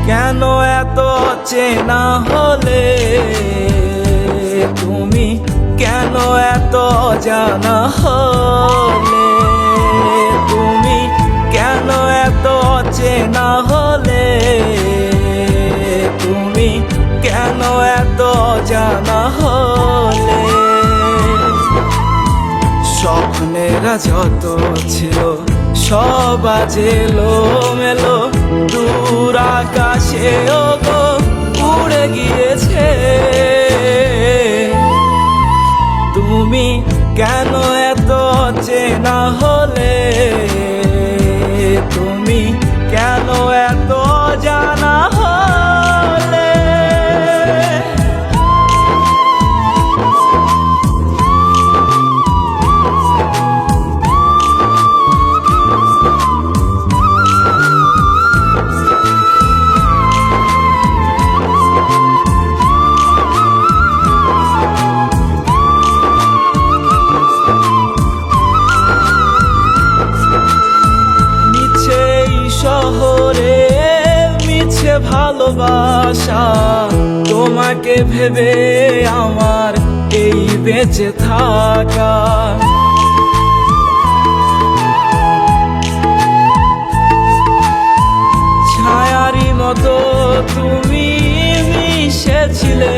কেন এত চেনা হলে তুমি, কেন এত জানা হলে তুমি, কেন এত চেনা হলে তুমি, কেন এত জানা হলে। স্বপ্নেরা যত ছিল সব আজ এলোমেলো, দূর আকাশে ওগো উড়ে গিয়েছে। তুমি কেন এত চেনা হলে তুমি, কেন এত জানা হলে। শহরে মিছে ভালোবাসা, তোমাকে ভেবে আমার এই বেঁচে থাকা। ছায়ারি মতো তুমি মিশেছিলে,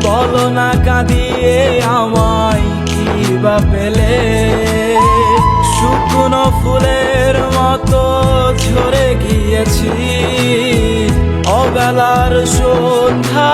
বলো না কাঁদিয়ে আমায় কি বা পেলে। শুকনো ফুলের মতো ঝরে গিয়েছি অবেলার সন্ধ্যা